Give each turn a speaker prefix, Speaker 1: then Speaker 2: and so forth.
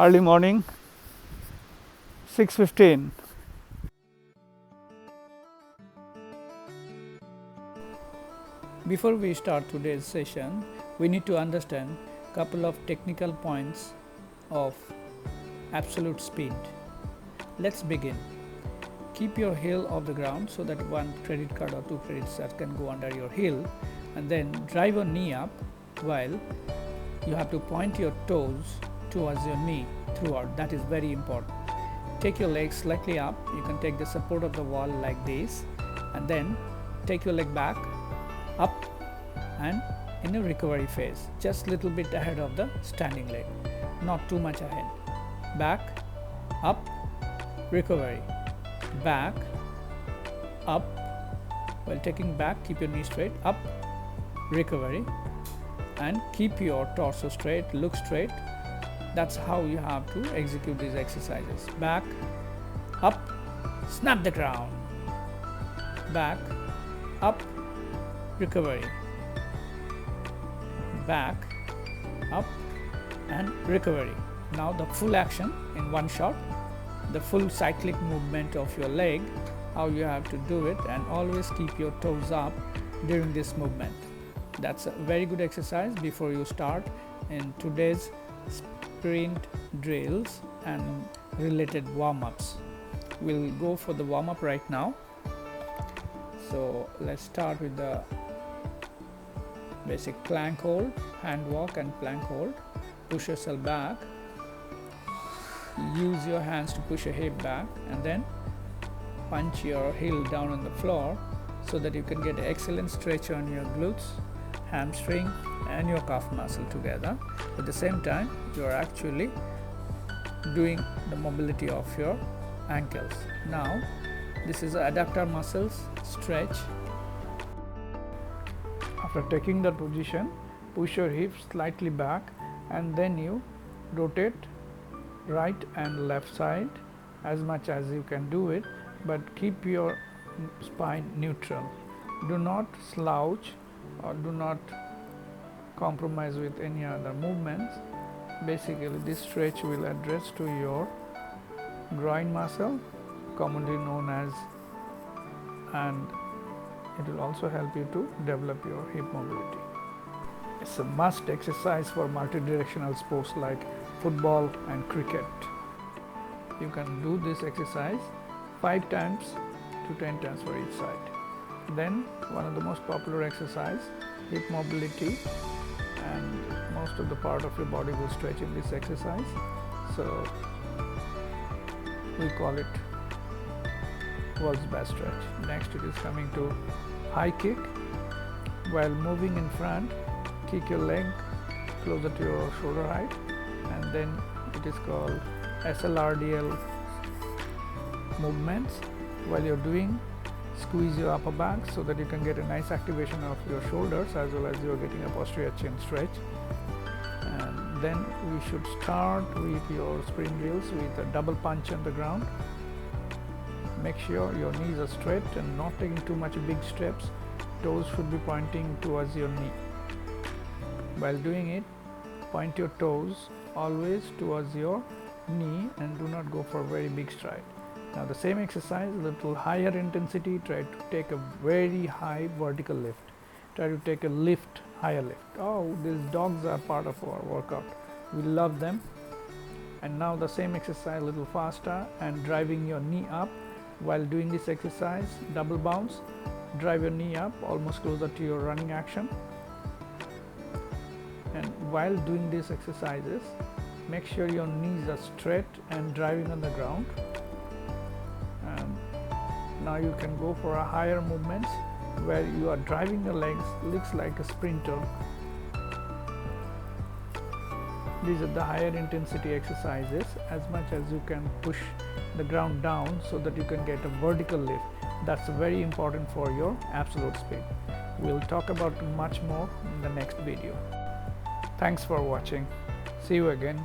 Speaker 1: early morning, 6:15. Before we start today's session, we need to understand a couple of technical points of absolute speed. Let's begin. Keep your heel off the ground so that one credit card or two credit cards can go under your heel, and then drive your knee up while you have to point your toes towards your knee throughout. That is very important. Take your legs slightly up. You can take the support of the wall like this, and then take your leg back, up, and in a recovery phase, just little bit ahead of the standing leg, not too much ahead. Back, up, recovery, back, up. While taking back, keep your knee straight, up, recovery, and keep your torso straight, look straight. That's how you have to execute these exercises. Back, up, snap the ground, back, up, recovery, back, up, and recovery. Now the full action in one shot, the full cyclic movement of your leg, how you have to do it, and always keep your toes up during this movement. That's a very good exercise before you start in today's sprint drills and related warm-ups. We'll go for the warm-up right now. So let's start with the basic plank hold, hand walk and plank hold. Push yourself back, use your hands to push your hip back, and then punch your heel down on the floor so that you can get an excellent stretch on your glutes, hamstring, and your calf muscle together. At the same time, you are actually doing the mobility of your ankles. Now this is adductor muscles stretch. After taking that position, push your hips slightly back, and then you rotate right and left side as much as you can do it, but keep your spine neutral. Do not slouch or do not compromise with any other movements. Basically, this stretch will address to your groin muscle, commonly known as, and it will also help you to develop your hip mobility. It's a must exercise for multidirectional sports like football and cricket. You can do this exercise 5 times to 10 times for each side. Then one of the most popular exercise, hip mobility, and most of the part of your body will stretch in this exercise. So we call it world's best stretch. Next, it is coming to high kick. While moving in front, kick your leg closer to your shoulder height, and then it is called SLRDL movements. While you're doing, squeeze your upper back so that you can get a nice activation of your shoulders as well as you're getting a posterior chin stretch. And then we should start with your sprint drills with a double punch on the ground. Make sure your knees are straight and not taking too much big steps. Toes should be pointing towards your knee. While doing it, point your toes always towards your knee and do not go for a very big stride. Now the same exercise, a little higher intensity, try to take a very high vertical lift. Try to take a lift, higher lift. Oh, these dogs are part of our workout. We love them. And now the same exercise, a little faster, and driving your knee up. While doing this exercise, double bounce, drive your knee up almost closer to your running action. And while doing these exercises, make sure your knees are straight and driving on the ground. And now you can go for a higher movements where you are driving your legs, looks like a sprinter. These are the higher intensity exercises. As much as you can push the ground down so that you can get a vertical lift. That's very important for your absolute speed. We'll talk about much more in the next video. Thanks for watching. See you again.